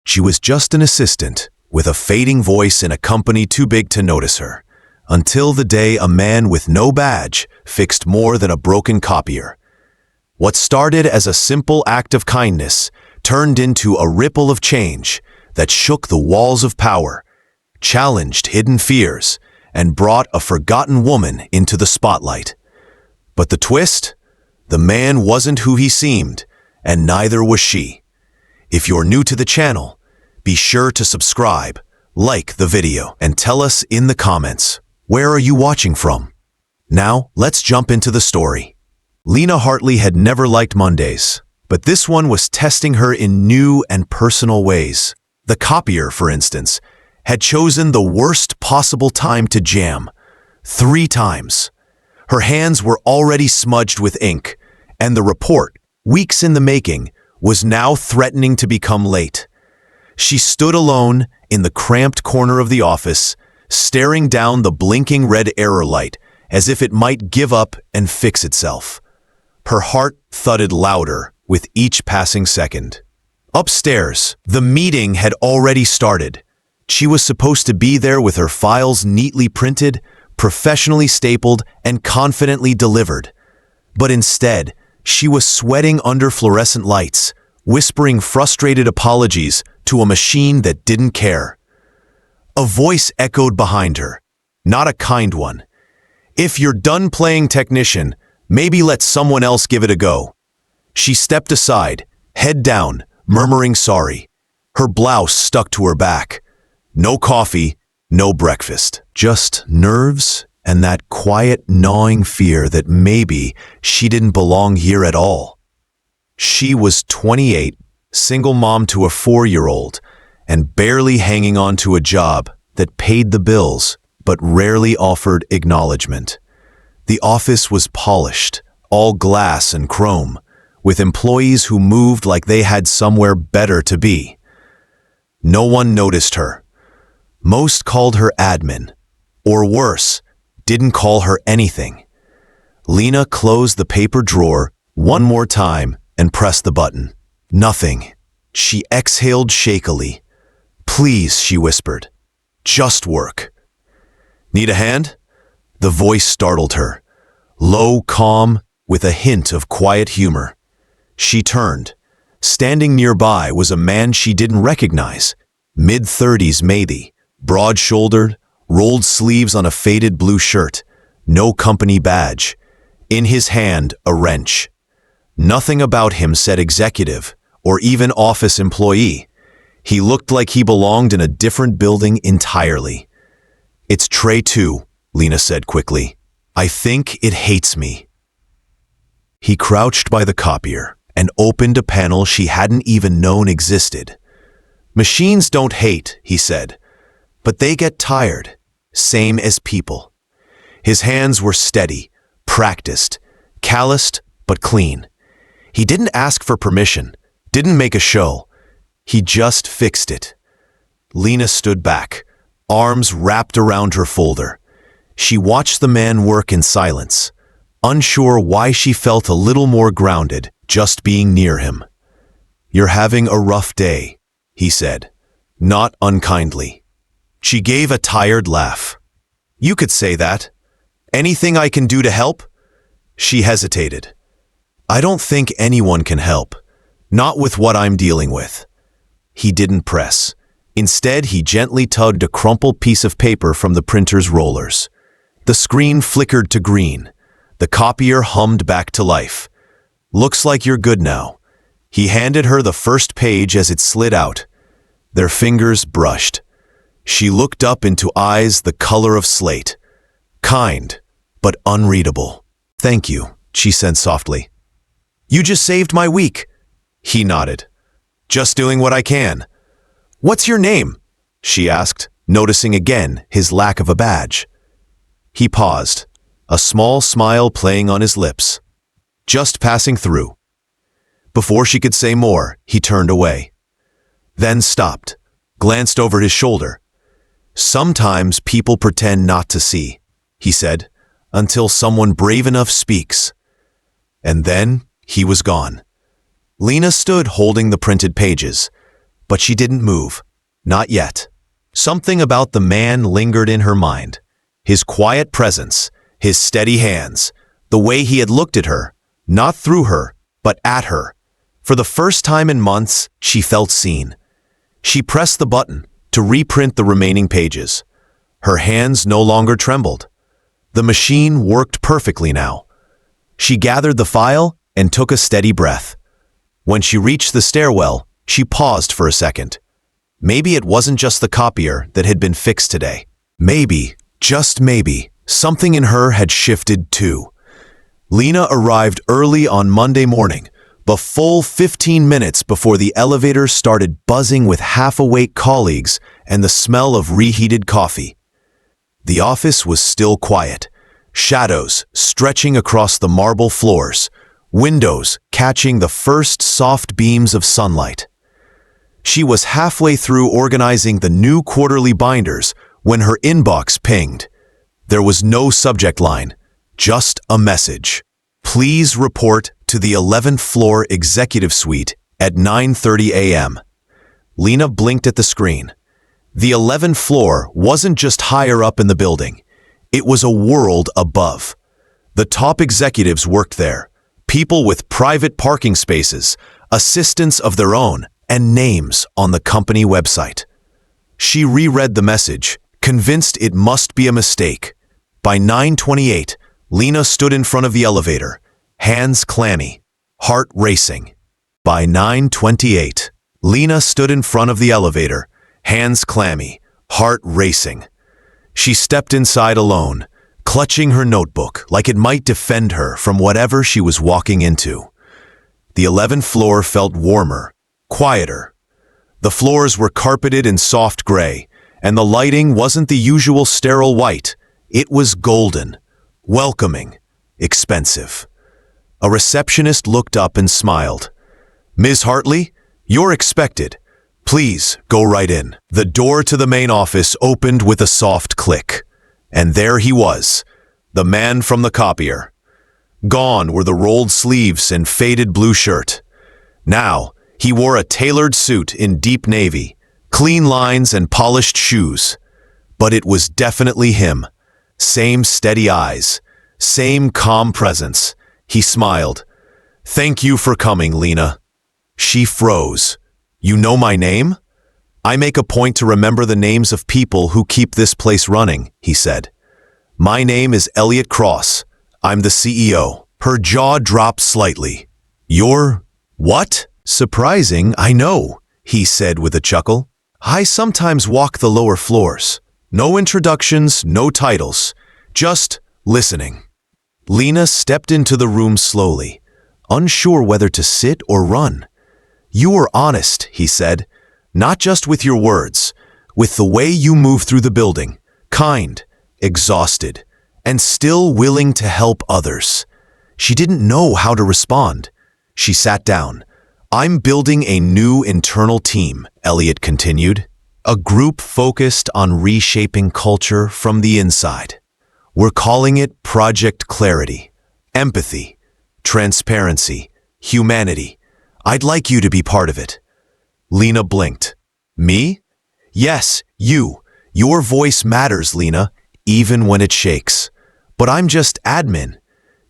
She was just an assistant, with a fading voice in a company too big to notice her, until the day a man with no badge fixed more than a broken copier. What started as a simple act of kindness turned into a ripple of change that shook the walls of power, challenged hidden fears, and brought a forgotten woman into the spotlight. But the twist? The man wasn't who he seemed, and neither was she. If you're new to the channel, be sure to subscribe, like the video, and tell us in the comments, where are you watching from? Now, let's jump into the story. Lena Hartley had never liked Mondays, but this one was testing her in new and personal ways. The copier, for instance, had chosen the worst possible time to jam, 3 times. Her hands were already smudged with ink, and the report, weeks in the making, was now threatening to become late. She stood alone in the cramped corner of the office, staring down the blinking red error light as if it might give up and fix itself. Her heart thudded louder with each passing second. Upstairs, the meeting had already started. She was supposed to be there with her files neatly printed, professionally stapled, and confidently delivered. But instead, she was sweating under fluorescent lights, whispering frustrated apologies to a machine that didn't care. A voice echoed behind her, not a kind one. "If you're done playing technician, maybe let someone else give it a go." She stepped aside, head down, murmuring sorry. Her blouse stuck to her back. No coffee, no breakfast, just nerves and that quiet, gnawing fear that maybe she didn't belong here at all. She was 28, single mom to a 4-year-old, and barely hanging on to a job that paid the bills but rarely offered acknowledgement. The office was polished, all glass and chrome, with employees who moved like they had somewhere better to be. No one noticed her. Most called her admin, or worse, didn't call her anything. Lena closed the paper drawer one more time and pressed the button. Nothing. She exhaled shakily. "Please," she whispered. "Just work." "Need a hand?" The voice startled her. Low, calm, with a hint of quiet humor. She turned. Standing nearby was a man she didn't recognize. Mid-30s maybe, broad-shouldered, rolled sleeves on a faded blue shirt, no company badge. In his hand, a wrench. Nothing about him said executive or even office employee. He looked like he belonged in a different building entirely. "It's tray 2, Lena said quickly. "I think it hates me." He crouched by the copier and opened a panel she hadn't even known existed. "Machines don't hate," he said, "but they get tired, same as people." His hands were steady, practiced, calloused but clean. He didn't ask for permission, didn't make a show. He just fixed it. Lena stood back, arms wrapped around her folder. She watched the man work in silence, unsure why she felt a little more grounded just being near him. "You're having a rough day," he said, not unkindly. She gave a tired laugh. "You could say that. Anything I can do to help?" She hesitated. "I don't think anyone can help, not with what I'm dealing with." He didn't press. Instead, he gently tugged a crumpled piece of paper from the printer's rollers. The screen flickered to green. The copier hummed back to life. "Looks like you're good now." He handed her the first page as it slid out. Their fingers brushed. She looked up into eyes the color of slate. Kind, but unreadable. "Thank you," she said softly. "You just saved my week." He nodded. "Just doing what I can." "What's your name?" she asked, noticing again his lack of a badge. He paused, a small smile playing on his lips. "Just passing through." Before she could say more, he turned away. Then stopped, glanced over his shoulder. "Sometimes people pretend not to see," he said, "until someone brave enough speaks." And then he was gone. Lena stood holding the printed pages. but she didn't move. Not yet. Something about the man lingered in her mind. His quiet presence, his steady hands, the way he had looked at her, not through her, but at her. For the first time in months, she felt seen. She pressed the button to reprint the remaining pages. Her hands no longer trembled. The machine worked perfectly now. She gathered the file and took a steady breath. When she reached the stairwell, she paused for a second. Maybe it wasn't just the copier that had been fixed today. Maybe, just maybe, something in her had shifted too. Lena arrived early on Monday morning, the full 15 minutes before the elevator started buzzing with half-awake colleagues and the smell of reheated coffee. The office was still quiet, shadows stretching across the marble floors, windows catching the first soft beams of sunlight. She was halfway through organizing the new quarterly binders when her inbox pinged. There was no subject line, just a message. Please report to the 11th floor executive suite at 9:30 a.m. Lena blinked at the screen. The 11th floor wasn't just higher up in the building. It was a world above. The top executives worked there, people with private parking spaces, assistants of their own, and names on the company website. She reread the message, convinced it must be a mistake. By 9:28, Lena stood in front of the elevator, hands clammy, heart racing. By 9:28, Lena stood in front of the elevator, hands clammy, heart racing. She stepped inside alone, clutching her notebook like it might defend her from whatever she was walking into. The 11th floor felt warmer, quieter. The floors were carpeted in soft gray, and the lighting wasn't the usual sterile white. It was golden, welcoming, expensive. A receptionist looked up and smiled. "Ms. Hartley, you're expected. Please go right in." The door to the main office opened with a soft click, and there he was, the man from the copier. Gone were the rolled sleeves and faded blue shirt. Now, he wore a tailored suit in deep navy, clean lines and polished shoes. But it was definitely him. Same steady eyes, same calm presence. He smiled. "Thank you for coming, Lena." She froze. "You know my name?" "I make a point to remember the names of people who keep this place running," he said. "My name is Elliot Cross. I'm the CEO." Her jaw dropped slightly. "You're what?" "Surprising, I know," he said with a chuckle. "I sometimes walk the lower floors. No introductions, no titles, just listening." Lena stepped into the room slowly, unsure whether to sit or run. "You were honest," he said, "not just with your words, with the way you move through the building, kind, exhausted, and still willing to help others." She didn't know how to respond. She sat down. "I'm building a new internal team," Elliot continued. "A group focused on reshaping culture from the inside. We're calling it Project Clarity. Empathy, transparency, humanity. I'd like you to be part of it." Lena blinked. "Me?" "Yes, you. Your voice matters, Lena, even when it shakes. But I'm just admin."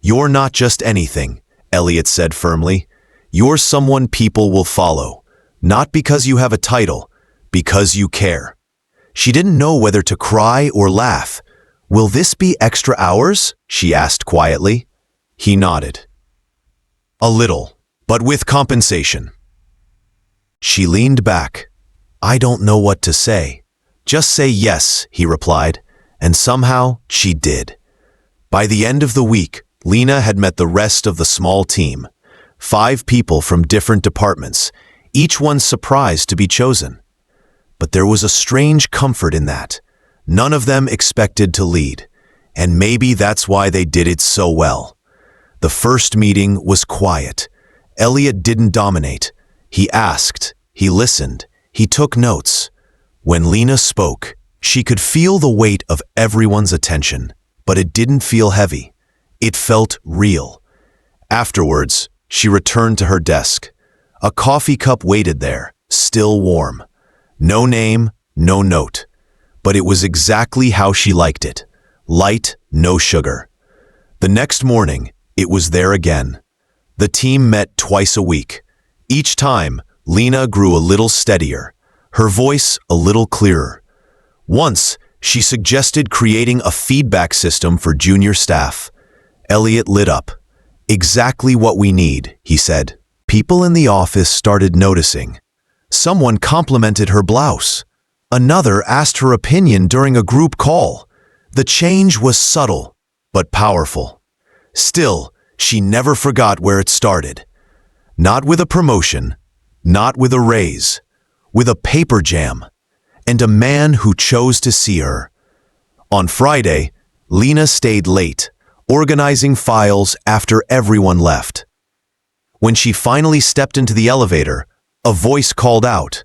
"You're not just anything," Elliot said firmly. "You're someone people will follow, not because you have a title, because you care." She didn't know whether to cry or laugh. "Will this be extra hours?" she asked quietly. He nodded. "A little, but with compensation." She leaned back. "I don't know what to say." "Just say yes," he replied, and somehow she did. By the end of the week, Lena had met the rest of the small team. 5 people from different departments, each one surprised to be chosen. But there was a strange comfort in that. None of them expected to lead, and maybe that's why they did it so well. The first meeting was quiet. Elliot didn't dominate. He asked, he listened, he took notes. When Lena spoke, she could feel the weight of everyone's attention, but it didn't feel heavy. It felt real. Afterwards, she returned to her desk. A coffee cup waited there, still warm. No name, no note. But it was exactly how she liked it. Light, no sugar. The next morning, it was there again. The team met twice a week. Each time, Lena grew a little steadier, her voice a little clearer. Once, she suggested creating a feedback system for junior staff. Elliot lit up. "Exactly what we need," he said. People in the office started noticing. Someone complimented her blouse. Another asked her opinion during a group call. The change was subtle, but powerful. Still, she never forgot where it started. Not with a promotion, not with a raise, with a paper jam, and a man who chose to see her. On Friday, Lena stayed late, organizing files after everyone left. When she finally stepped into the elevator, a voice called out,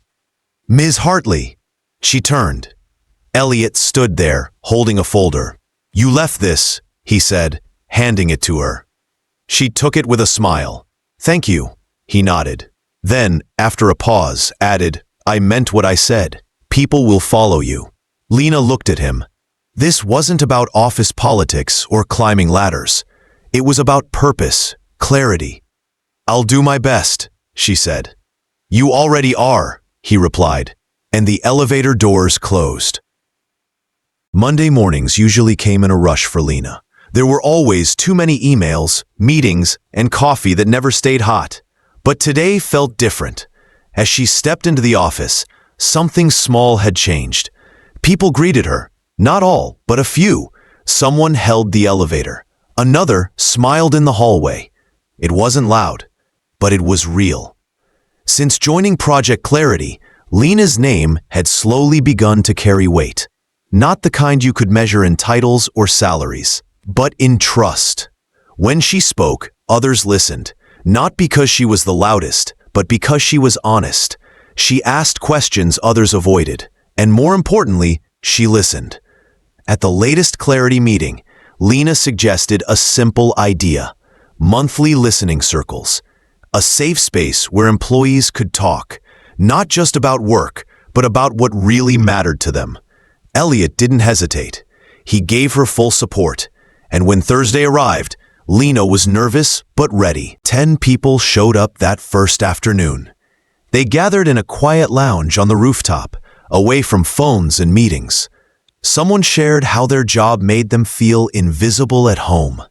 "Ms. Hartley." She turned. Elliot stood there, holding a folder. "You left this," he said, handing it to her. She took it with a smile. "Thank you," he nodded. Then, after a pause, added, "I meant what I said. People will follow you." Lena looked at him. This wasn't about office politics or climbing ladders. It was about purpose, clarity. "I'll do my best," she said. "You already are," he replied, and the elevator doors closed. Monday mornings usually came in a rush for Lena. There were always too many emails, meetings, and coffee that never stayed hot. But today felt different. As she stepped into the office, something small had changed. People greeted her. Not all, but a few. Someone held the elevator. Another smiled in the hallway. It wasn't loud, but it was real. Since joining Project Clarity, Lena's name had slowly begun to carry weight. Not the kind you could measure in titles or salaries, but in trust. When she spoke, others listened, not because she was the loudest, but because she was honest. She asked questions others avoided, and more importantly, she listened. At the latest Clarity meeting, Lena suggested a simple idea: monthly listening circles. A safe space where employees could talk, not just about work, but about what really mattered to them. Elliot didn't hesitate. He gave her full support. And when Thursday arrived, Lena was nervous but ready. 10 people showed up that first afternoon. They gathered in a quiet lounge on the rooftop, away from phones and meetings. Someone shared how their job made them feel invisible at home.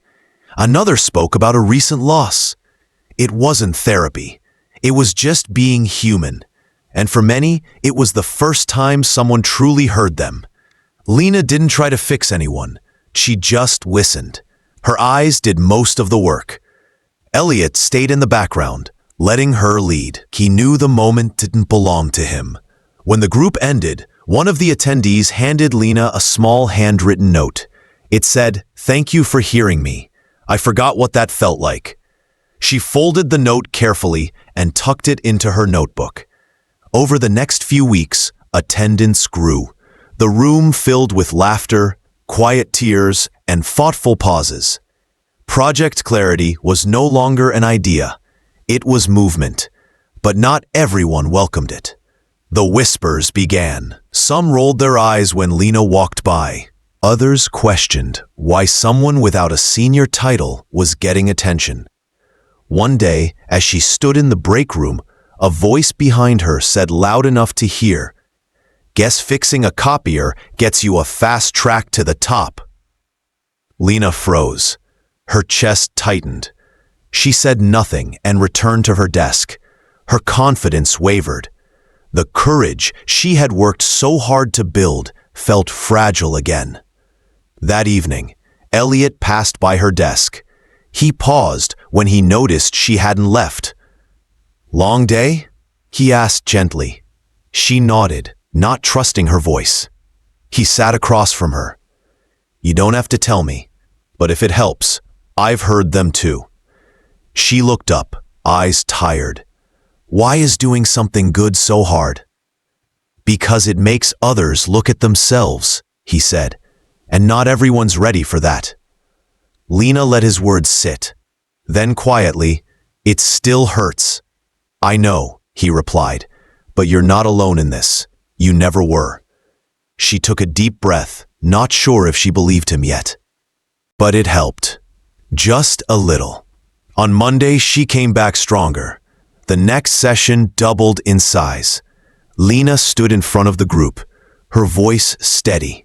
Another spoke about a recent loss. It wasn't therapy. It was just being human. And for many, it was the first time someone truly heard them. Lena didn't try to fix anyone. She just listened. Her eyes did most of the work. Elliot stayed in the background, letting her lead. He knew the moment didn't belong to him. When the group ended, one of the attendees handed Lena a small handwritten note. It said, "Thank you for hearing me. I forgot what that felt like." She folded the note carefully and tucked it into her notebook. Over the next few weeks, attendance grew. The room filled with laughter, quiet tears, and thoughtful pauses. Project Clarity was no longer an idea. It was movement. But not everyone welcomed it. The whispers began. Some rolled their eyes when Lena walked by. Others questioned why someone without a senior title was getting attention. One day, as she stood in the break room, a voice behind her said loud enough to hear, "Guess fixing a copier gets you a fast track to the top." Lena froze. Her chest tightened. She said nothing and returned to her desk. Her confidence wavered. The courage she had worked so hard to build felt fragile again. That evening, Elliot passed by her desk. He paused when he noticed she hadn't left. "Long day?" he asked gently. She nodded, not trusting her voice. He sat across from her. "You don't have to tell me, but if it helps, I've heard them too." She looked up, eyes tired. "Why is doing something good so hard?" "Because it makes others look at themselves," he said, "and not everyone's ready for that." Lena let his words sit. Then quietly, "It still hurts." "I know," he replied, But you're not alone in this. You never were. She took a deep breath, not sure if she believed him yet. But it helped. Just a little. On Monday, she came back stronger. The next session doubled in size. Lena stood in front of the group, her voice steady.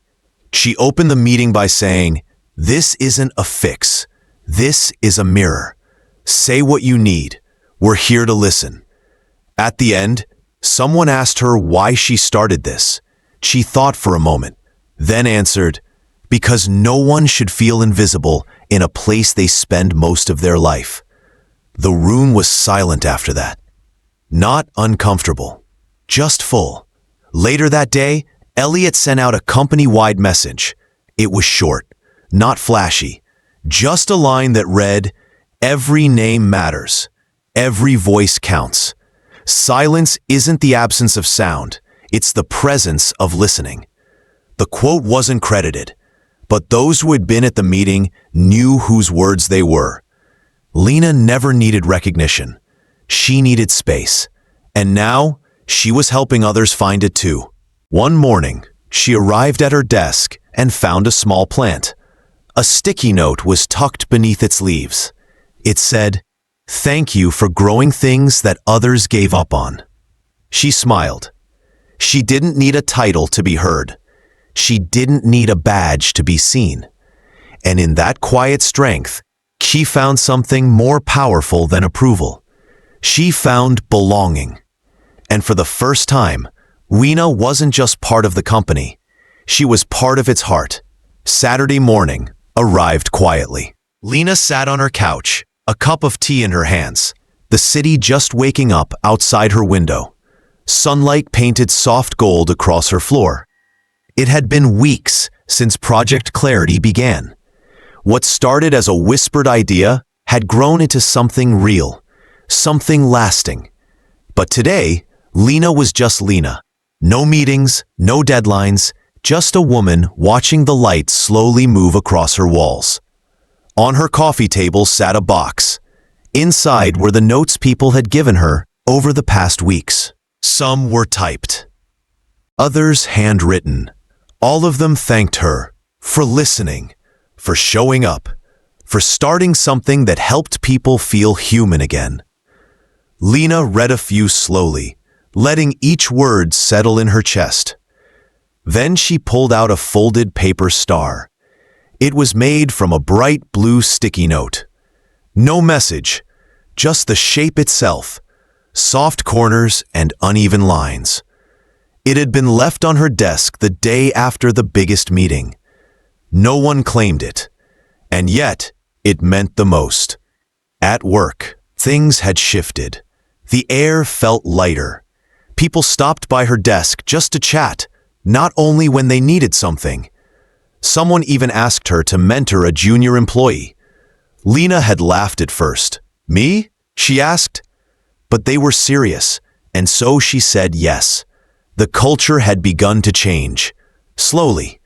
She opened the meeting by saying, "This isn't a fix. This is a mirror. Say what you need. We're here to listen." At the end, someone asked her why she started this. She thought for a moment, then answered, "Because no one should feel invisible in a place they spend most of their life." The room was silent after that. Not uncomfortable, just full. Later that day, Elliot sent out a company-wide message. It was short, not flashy, just a line that read, "Every name matters. Every voice counts. Silence isn't the absence of sound, it's the presence of listening." The quote wasn't credited, but those who had been at the meeting knew whose words they were. Lena never needed recognition. She needed space. And now, she was helping others find it too. One morning, she arrived at her desk and found a small plant. A sticky note was tucked beneath its leaves. It said, "Thank you for growing things that others gave up on." She smiled. She didn't need a title to be heard. She didn't need a badge to be seen. And in that quiet strength, she found something more powerful than approval. She found belonging. And for the first time, Lena wasn't just part of the company. She was part of its heart. Saturday morning arrived quietly. Lena sat on her couch, a cup of tea in her hands, the city just waking up outside her window. Sunlight painted soft gold across her floor. It had been weeks since Project Clarity began. What started as a whispered idea had grown into something real, something lasting. But today, Lena was just Lena. No meetings, no deadlines, just a woman watching the light slowly move across her walls. On her coffee table sat a box. Inside were the notes people had given her over the past weeks. Some were typed, others handwritten. All of them thanked her for listening, for showing up, for starting something that helped people feel human again. Lena read a few slowly, letting each word settle in her chest. Then she pulled out a folded paper star. It was made from a bright blue sticky note. No message, just the shape itself, soft corners and uneven lines. It had been left on her desk the day after the biggest meeting. No one claimed it, and yet it meant the most. At work, things had shifted. The air felt lighter. People stopped by her desk just to chat, not only when they needed something. Someone even asked her to mentor a junior employee. Lena had laughed at first. "Me?" she asked. But they were serious, and so she said yes. The culture had begun to change, slowly.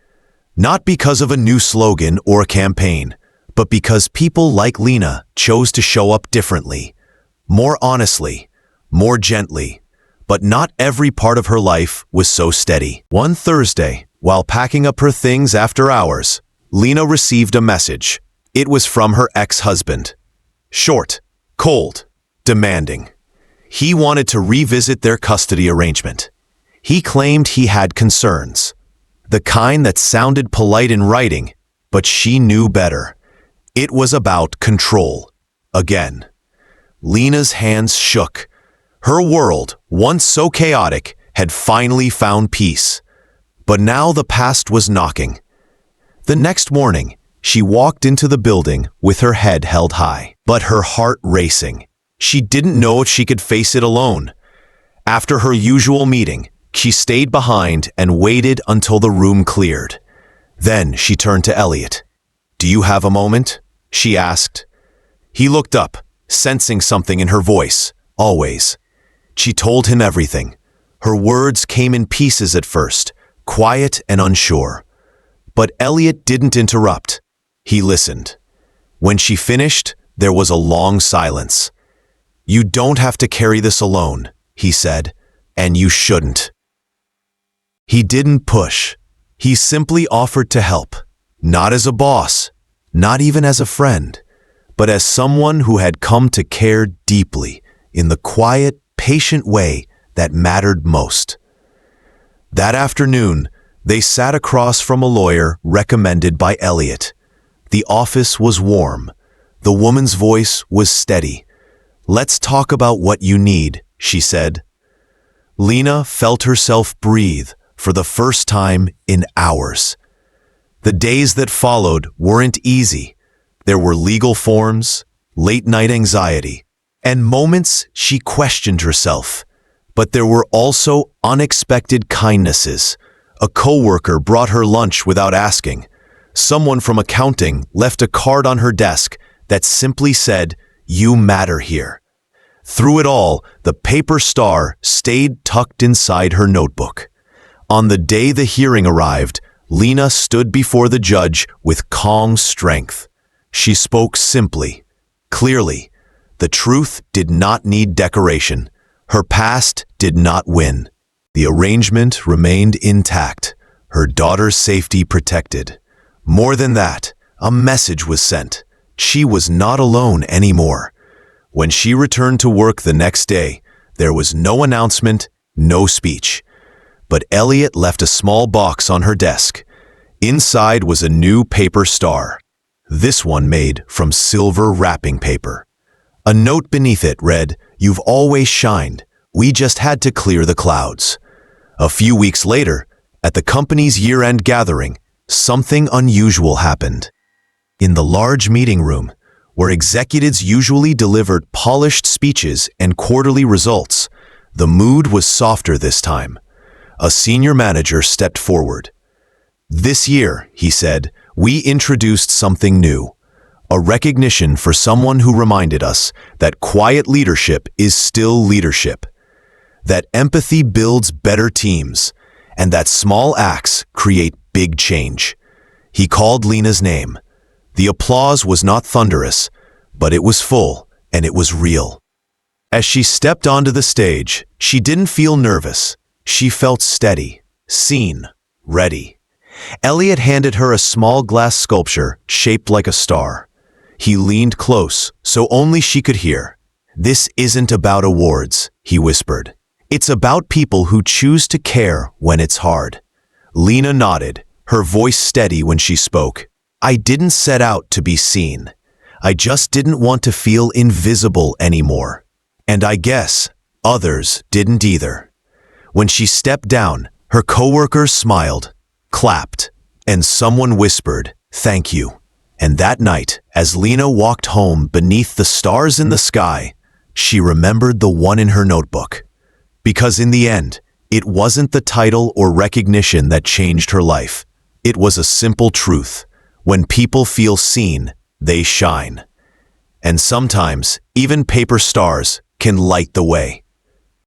Not because of a new slogan or a campaign, but because people like Lena chose to show up differently, more honestly, more gently. But not every part of her life was so steady. One Thursday, while packing up her things after hours, Lena received a message. It was from her ex-husband. Short, cold, demanding. He wanted to revisit their custody arrangement. He claimed he had concerns, the kind that sounded polite in writing, but she knew better. It was about control. Again. Lena's hands shook. Her world, once so chaotic, had finally found peace. But now the past was knocking. The next morning, she walked into the building with her head held high, but her heart racing. She didn't know if she could face it alone. After her usual meeting, she stayed behind and waited until the room cleared. Then she turned to Elliot. "Do you have a moment?" she asked. He looked up, sensing something in her voice, always. She told him everything. Her words came in pieces at first, quiet and unsure. But Elliot didn't interrupt. He listened. When she finished, there was a long silence. "You don't have to carry this alone," he said. and you shouldn't. He didn't push. He simply offered to help, not as a boss, not even as a friend, but as someone who had come to care deeply in the quiet, patient way that mattered most. That afternoon, they sat across from a lawyer recommended by Elliot. The office was warm. The woman's voice was steady. "Let's talk about what you need," she said. Lena felt herself breathe for the first time in hours. The days that followed weren't easy. There were legal forms, late-night anxiety, and moments she questioned herself. But there were also unexpected kindnesses. A coworker brought her lunch without asking. Someone from accounting left a card on her desk that simply said, "You matter here." Through it all, the paper star stayed tucked inside her notebook. On the day the hearing arrived, Lena stood before the judge with calm strength. She spoke simply, clearly. The truth did not need decoration. Her past did not win. The arrangement remained intact, her daughter's safety protected. More than that, a message was sent. She was not alone anymore. When she returned to work the next day, there was no announcement, no speech. But Elliot left a small box on her desk. Inside was a new paper star, this one made from silver wrapping paper. A note beneath it read, "You've always shined. We just had to clear the clouds." A few weeks later, at the company's year-end gathering, something unusual happened. In the large meeting room, where executives usually delivered polished speeches and quarterly results, the mood was softer this time. A senior manager stepped forward. "This year," he said, "we introduced something new. A recognition for someone who reminded us that quiet leadership is still leadership, that empathy builds better teams, and that small acts create big change." He called Lena's name. The applause was not thunderous, but it was full, and it was real. As she stepped onto the stage, she didn't feel nervous. She felt steady, seen, ready. Elliot handed her a small glass sculpture shaped like a star. He leaned close, so only she could hear. "This isn't about awards," he whispered. "It's about people who choose to care when it's hard." Lena nodded, her voice steady when she spoke. "I didn't set out to be seen. I just didn't want to feel invisible anymore. And I guess others didn't either." When she stepped down, her coworkers smiled, clapped, and someone whispered, "Thank you." And that night, as Lena walked home beneath the stars in the sky, she remembered the one in her notebook. Because in the end, it wasn't the title or recognition that changed her life. It was a simple truth. When people feel seen, they shine. And sometimes, even paper stars can light the way.